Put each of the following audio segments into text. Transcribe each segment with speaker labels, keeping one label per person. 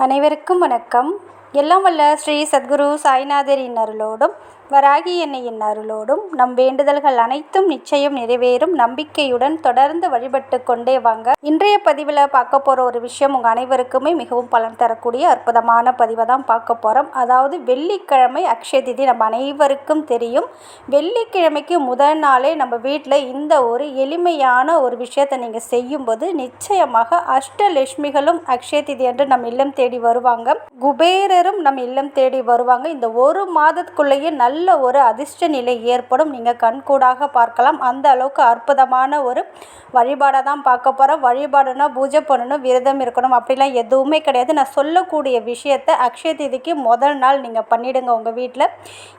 Speaker 1: அனைவருக்கும் வணக்கம். எல்லாம் வல்ல ஸ்ரீ சத்குரு சாய்நாதரின் அருளோடும் வராகி எண்ணெயின் அருளோடும் நம் வேண்டுதல்கள் அனைத்தும் நிச்சயம் நிறைவேறும் நம்பிக்கையுடன் தொடர்ந்து வழிபட்டு கொண்டே வாங்க. இன்றைய பதிவில் பார்க்க போகிற ஒரு விஷயம் உங்கள் அனைவருக்குமே மிகவும் பலன் தரக்கூடிய அற்புதமான பதிவை தான் பார்க்க போகிறோம். அதாவது வெள்ளிக்கிழமை அக்ஷய திதி நம்ம அனைவருக்கும் தெரியும். வெள்ளிக்கிழமைக்கு முதல் நாளே நம்ம வீட்டில் இந்த ஒரு எளிமையான ஒரு விஷயத்தை நீங்கள் செய்யும்போது நிச்சயமாக அஷ்டலட்சுமிகளும் அக்ஷய திதி என்று நம் இல்லம் தேடி வருவாங்க. குபேரரும் நம் இல்லம் தேடி வருவாங்க. இந்த ஒரு மாதத்துக்குள்ளேயே நல்ல ஒரு அதிர்ஷ்ட நிலை ஏற்படும். நீங்கள் கண்கூடாக பார்க்கலாம். அந்த அளவுக்கு அற்புதமான ஒரு வழிபாடை தான் பார்க்க போகிறோம். வழிபாடுனா பூஜை பண்ணணும், விரதம் இருக்கணும் அப்படிலாம் எதுவுமே கிடையாது. நான் சொல்லக்கூடிய விஷயத்தை அக்ஷய திதிக்கு முதல் நாள் நீங்கள் பண்ணிவிடுங்க உங்கள் வீட்டில்.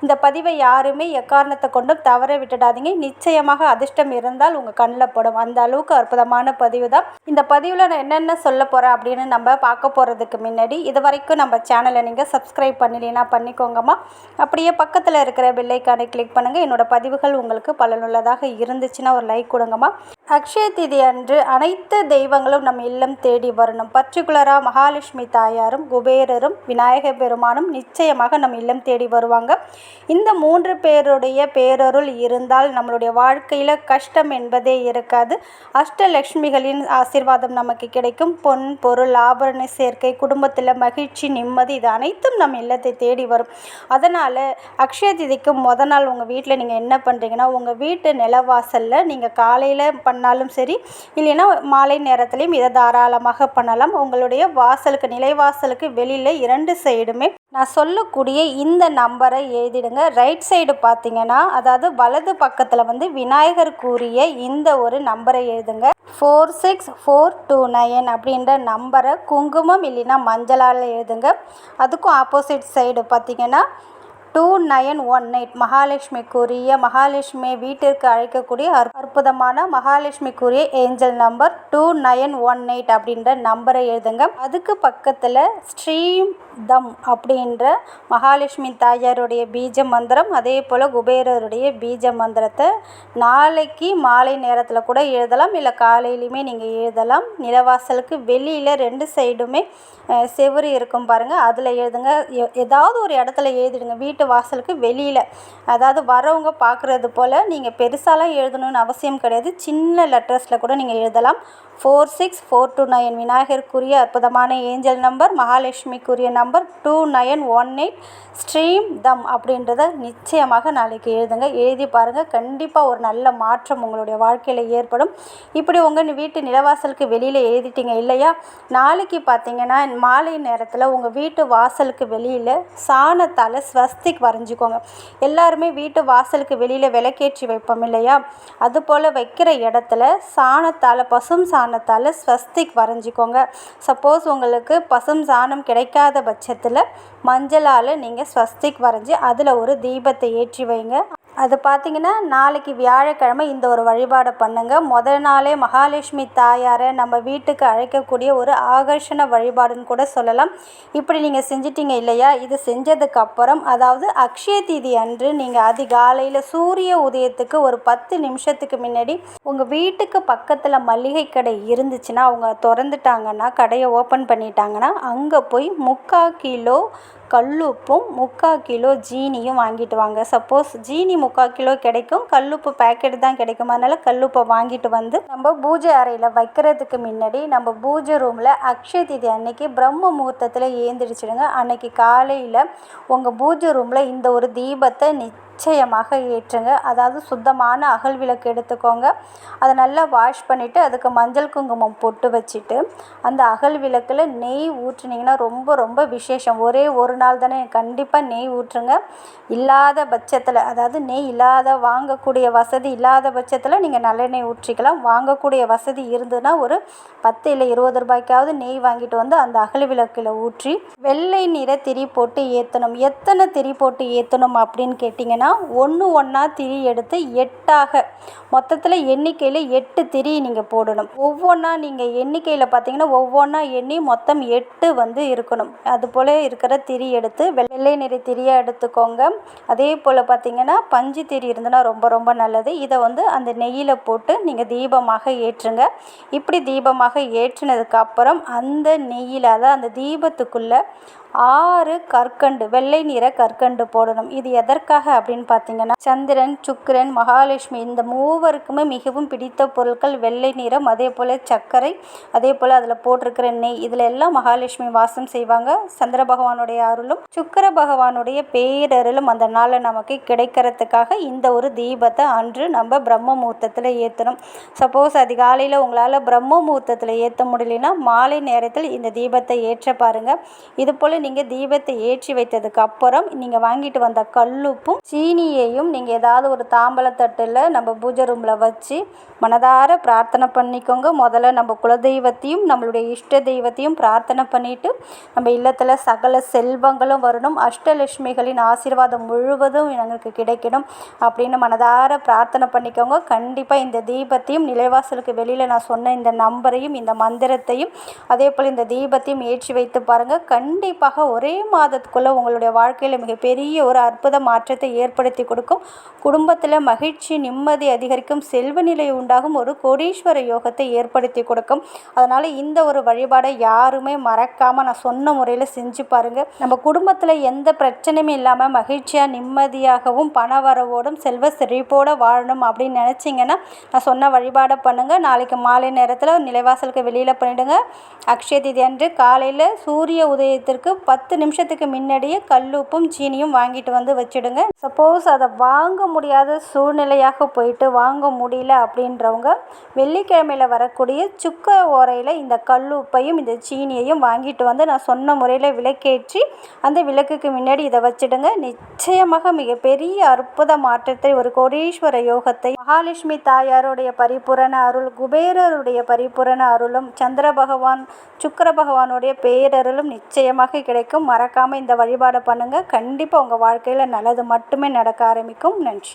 Speaker 1: இந்த பதிவை யாருமே எக்காரணத்தை கொண்டும் தவற விட்டுடாதீங்க. நிச்சயமாக அதிர்ஷ்டம் இருந்தால் உங்கள் கண்ணில் படும். அந்த அளவுக்கு அற்புதமான பதிவு தான். இந்த பதிவில் நான் என்னென்ன சொல்ல போகிறேன் அப்படின்னு நம்ம பார்க்க போகிறதுக்கு முன்னாடி இது வரைக்கும் நம்ம சேனலை நீங்கள் சப்ஸ்கிரைப் பண்ணலைன்னா பண்ணிக்கோங்கம்மா. அப்படியே பக்கத்தில் இருக்கிற பெல் ஐக்கானை கிளிக் பண்ணுங்கள். என்னோடய பதிவுகள் உங்களுக்கு பலனுள்ளதாக இருந்துச்சுன்னா ஒரு லைக் கொடுங்கம்மா. அக்ஷய திதி அன்று அனைத்து தெய்வங்களும் நம் இல்லம் தேடி வரணும். பர்டிகுலராக மகாலட்சுமி தாயாரும் குபேரரும் விநாயக பெருமானும் நிச்சயமாக நம் இல்லம் தேடி வருவாங்க. இந்த 3 பேருடைய பேரருள் இருந்தால் நம்மளுடைய வாழ்க்கையில் கஷ்டம் என்பதே இருக்காது. அஷ்டலட்சுமிகளின் ஆசீர்வாதம் நமக்கு கிடைக்கும். பொன் பொருள் ஆபரண சேர்க்கை, குடும்பத்தில் மகிழ்ச்சி, நிம்மதி, இது அனைத்தும் நம் இல்லத்தை தேடி வரும். அதனால் அக்ஷய திதிக்கு முதல் நாள் உங்கள் வீட்டில் நீங்கள் என்ன பண்ணுறீங்கன்னா, உங்கள் வீட்டு நிலவாசலில் நீங்கள் காலையில் பண்ணாலும் சரி, இல்லைன்னா மாலை நேரத்துலையும் இதை தாராளமாக பண்ணலாம். உங்களுடைய வாசலுக்கு, நிலைவாசலுக்கு வெளியில் 2 சைடுமே நான் சொல்லக்கூடிய இந்த நம்பரை எழுதிடுங்க. ரைட் சைடு பார்த்தீங்கன்னா, அதாவது வலது பக்கத்தில் விநாயகருக்குரிய இந்த ஒரு நம்பரை எழுதுங்க. 46429 அப்படின்ற நம்பரை குங்குமம் இல்லைன்னா மஞ்சளால் எழுதுங்க. அதுக்கும் ஆப்போசிட் சைடு பார்த்தீங்கன்னா 2918 மகாலட்சுமிக்குரிய, மகாலட்சுமி வீட்டிற்கு அழைக்கக்கூடிய அற்புதமான மகாலட்சுமிக்குரிய ஏஞ்சல் நம்பர் 2918 அப்படின்ற நம்பரை எழுதுங்க. அதுக்கு பக்கத்தில் ஸ்ரீம் தம் அப்படின்ற மகாலட்சுமி தாயாருடைய பீஜ மந்திரம், அதே போல் குபேரருடைய பீஜ மந்திரத்தை நாளைக்கு மாலை நேரத்தில் கூட எழுதலாம், இல்லை காலையிலையுமே நீங்கள் எழுதலாம். நிலவாசலுக்கு வெளியில் 2 சைடுமே செவுறு இருக்கும் பாருங்கள், அதில் எழுதுங்க. ஏதாவது ஒரு இடத்துல எழுதிடுங்க. வீட்டு வாசலுக்கு வெளியில், அதாவது வரவங்க பார்க்குறது போல் நீங்கள் பெருசாலாம் எழுதணும்னு அவசியம் கிடையாது. சின்ன லெட்டர்ஸில் கூட நீங்கள் எழுதலாம். 46429 விநாயகருக்குரிய அற்புதமான ஏஞ்சல் நம்பர், மகாலட்சுமிக்குரிய நம்பர் 2918 ஸ்ட்ரீம் தம் அப்படின்றத நிச்சயமாக நாளைக்கு எழுதுங்க. எழுதி பாருங்கள். கண்டிப்பாக ஒரு நல்ல மாற்றம் உங்களுடைய வாழ்க்கையில் ஏற்படும். இப்படி உங்கள் வீட்டு நிலவாசலுக்கு வெளியில் எழுதிட்டீங்க இல்லையா, நாளைக்கு பார்த்தீங்கன்னா மாலை நேரத்தில் உங்கள் வீட்டு வாசலுக்கு வெளியில் சாணத்தால் ஸ்வஸ்திக் வரைஞ்சிக்கோங்க. எல்லாருமே வீட்டு வாசலுக்கு வெளியில் விளக்கேற்றி வைப்போம் இல்லையா, அதுபோல் வைக்கிற இடத்துல சாணத்தால், பசும் சாணத்தால் ஸ்வஸ்திக் வரைஞ்சிக்கோங்க. சப்போஸ் உங்களுக்கு பசும் சாணம் கிடைக்காத பட்சத்தில் மஞ்சளால் நீங்கள் ஸ்வஸ்திக் வரைஞ்சி அதில் ஒரு தீபத்தை ஏற்றி வைங்க. அது பார்த்திங்கன்னா நாளைக்கு வியாழக்கிழமை இந்த ஒரு வழிபாடை பண்ணுங்கள். முதல் நாளே மகாலட்சுமி தாயாரை நம்ம வீட்டுக்கு அழைக்கக்கூடிய ஒரு ஆகர்ஷண வழிபாடுன்னு கூட சொல்லலாம். இப்படி நீங்கள் செஞ்சிட்டிங்க இல்லையா, இது செஞ்சதுக்கப்புறம், அதாவது அக்ஷய தீதி அன்று நீங்கள் அதிகாலையில் சூரிய உதயத்துக்கு ஒரு 10 நிமிஷத்துக்கு முன்னாடி உங்கள் வீட்டுக்கு பக்கத்தில் மளிகை கடை இருந்துச்சுன்னா, அவங்க திறந்துட்டாங்கன்னா, கடையை ஓப்பன் பண்ணிட்டாங்கன்னா, அங்கே போய் 3/4 கிலோ கல்லுப்பும் 3/4 கிலோ ஜீனியும் வாங்கிட்டு வாங்க. சப்போஸ் ஜீனி 3/4 கிலோ கிடைக்கும், கல்லுப்பு பேக்கெட் தான் கிடைக்கும். அதனால் கல்லுப்பை வாங்கிட்டு வந்து நம்ம பூஜை அறையில் வைக்கிறதுக்கு முன்னாடி நம்ம பூஜை ரூமில் அக்ஷய திதி அன்னைக்கு பிரம்ம முகூர்த்தத்தில் ஏந்திரிச்சிடுங்க. அன்னைக்கு காலையில் உங்கள் பூஜை ரூமில் இந்த ஒரு தீபத்தை நிச்சயமாக ஏற்றுங்க. அதாவது சுத்தமான அகல் விளக்கு எடுத்துக்கோங்க. அதை நல்லா வாஷ் பண்ணிவிட்டு அதுக்கு மஞ்சள் குங்குமம் பொட்டு வச்சுட்டு அந்த அகல் விளக்கில் நெய் ஊற்றுனீங்கன்னா ரொம்ப ரொம்ப விசேஷம். ஒரே ஒரு நாள் தானே, கண்டிப்பாக நெய் ஊற்றுங்க. இல்லாத பட்சத்தில், அதாவது நெய் இல்லாத, வாங்கக்கூடிய வசதி இல்லாத பட்சத்தில் நீங்கள் நல்லெண்ணெய் ஊற்றிக்கலாம். வாங்கக்கூடிய வசதி இருந்ததுன்னா ஒரு 10 இல்லை 20 ரூபாய்க்காவது நெய் வாங்கிட்டு வந்து அந்த அகல் விளக்கில் ஊற்றி வெள்ளை நிற திரி போட்டு ஏற்றணும். எத்தனை திரி போட்டு ஏற்றணும் அப்படின்னு கேட்டிங்கன்னா, பார்த்திங்கன்னா 1 1 திரி எடுத்து 8ஆக மொத்தத்தில் எண்ணிக்கையில் 8 திரி நீங்கள் போடணும். ஒவ்வொன்றா நீங்கள் எண்ணிக்கையில் பார்த்தீங்கன்னா ஒவ்வொன்றா எண்ணி மொத்தம் 8 வந்து இருக்கணும். அதுபோல் இருக்கிற திரி எடுத்து வெள்ளை நிற திரியாக எடுத்துக்கோங்க. அதே போல் பார்த்திங்கன்னா பஞ்சு திரி இருந்ததுன்னா ரொம்ப ரொம்ப நல்லது. இதை வந்து அந்த நெய்யில் போட்டு நீங்கள் தீபமாக ஏற்றுங்க. இப்படி தீபமாக ஏற்றினதுக்கப்புறம் அந்த நெய்யில் அதாவது அந்த தீபத்துக்குள்ளே 6 கற்கண்டு வெள்ளை நிற கற்கண்டு போடணும். இது எதற்காக அப்படின்னு பார்த்தீங்கன்னா சந்திரன், சுக்கிரன், மகாலட்சுமி இந்த மூவருக்குமே மிகவும் பிடித்த பொருட்கள் வெள்ளை நிறம். அதே போல் சர்க்கரை, அதே போல் அதில் போட்டிருக்கிற நெய், இதில் எல்லாம் மகாலட்சுமி வாசம் செய்வாங்க. சந்திர பகவானுடைய அருளும் சுக்கிர பகவானுடைய பேரருளும் அந்த நாளில் நமக்கு கிடைக்கிறதுக்காக இந்த ஒரு தீபத்தை அன்று நம்ம பிரம்ம முகூர்த்தத்தில் ஏற்றணும். சப்போஸ் அதிகாலையில் உங்களால் பிரம்ம முகூர்த்தத்தில் ஏற்ற முடியலன்னா மாலை நேரத்தில் இந்த தீபத்தை ஏற்ற பாருங்கள். இது போல் நீங்கள் தீபத்தை ஏற்றி வைத்ததுக்கு அப்புறம் நீங்கள் வாங்கிட்டு வந்த கல்லுப்பும் சீனியையும் நீங்கள் ஏதாவது ஒரு தாம்பலத்தட்டில் நம்ம பூஜை ரூமில் வச்சு மனதார பிரார்த்தனை பண்ணிக்கோங்க. முதல்ல நம்ம குலதெய்வத்தையும் நம்மளுடைய இஷ்ட தெய்வத்தையும் பிரார்த்தனை பண்ணிவிட்டு நம்ம இல்லத்தில் சகல செல்வங்களும் வரணும், அஷ்டலட்சுமிகளின் ஆசீர்வாதம் முழுவதும் எனக்கு கிடைக்கணும் அப்படின்னு மனதார பிரார்த்தனை பண்ணிக்கோங்க. கண்டிப்பாக இந்த தீபத்தையும் நிலைவாசலுக்கு வெளியில் நான் சொன்ன இந்த நம்பரையும் இந்த மந்திரத்தையும் அதே போல் இந்த தீபத்தையும் ஏற்றி வைத்து பாருங்கள். கண்டிப்பாக ஒரே மாதத்துக்குள்ளே உங்களுடைய வாழ்க்கையில் மிகப்பெரிய ஒரு அற்புத மாற்றத்தை ஏற்படுத்தி கொடுக்கும். குடும்பத்தில் மகிழ்ச்சி, நிம்மதி அதிகரிக்கும், செல்வ நிலை உண்டாகும், ஒரு கோடீஸ்வர யோகத்தை ஏற்படுத்தி கொடுக்கும். அதனால் இந்த ஒரு வழிபாடை யாருமே மறக்காமல் நான் சொன்ன முறையில் செஞ்சு பாருங்கள். நம்ம குடும்பத்தில் எந்த பிரச்சனையும் இல்லாமல் மகிழ்ச்சியாக நிம்மதியாகவும் பணவரவோடும் செல்வ செழிப்போடு வாழணும் அப்படின்னு நினச்சிங்கன்னா நான் சொன்ன வழிபாடை பண்ணுங்கள். நாளைக்கு மாலை நேரத்தில் நிலைவாசலுக்கு வெளியில் பண்ணிவிடுங்க. அக்ஷய திதி அன்று காலையில் சூரிய உதயத்திற்கு 10 நிமிஷத்துக்கு முன்னாடியே கல்லுப்பும் சீனியும் வாங்கிட்டு வந்து வச்சுடுங்க. சப்போஸ் அதை வாங்க முடியாத சூழ்நிலையாக போயிட்டு வாங்க முடியல அப்படின்றவங்க வெள்ளிக்கிழமையில் வரக்கூடிய சுக்க ஓரையில் இந்த கல்லுப்பையும் இந்த சீனியையும் வாங்கிட்டு வந்து நான் சொன்ன முறையில் விளக்கேற்றி அந்த விளக்குக்கு முன்னாடி இதை வச்சுடுங்க. நிச்சயமாக மிகப்பெரிய அற்புத மாற்றத்தை, ஒரு கோடீஸ்வர யோகத்தை, மகாலட்சுமி தாயாருடைய பரிபூரண அருள், குபேரருடைய பரிபூரண அருளும், சந்திர பகவான், சுக்கிர பகவானுடைய பேரருளும் நிச்சயமாக கிடைக்கும். மறக்காமல் இந்த வழிபாடை பண்ணுங்கள். கண்டிப்பாக உங்கள் வாழ்க்கையில் நல்லது மட்டுமே நடக்க ஆரம்பிக்கும். நன்றி.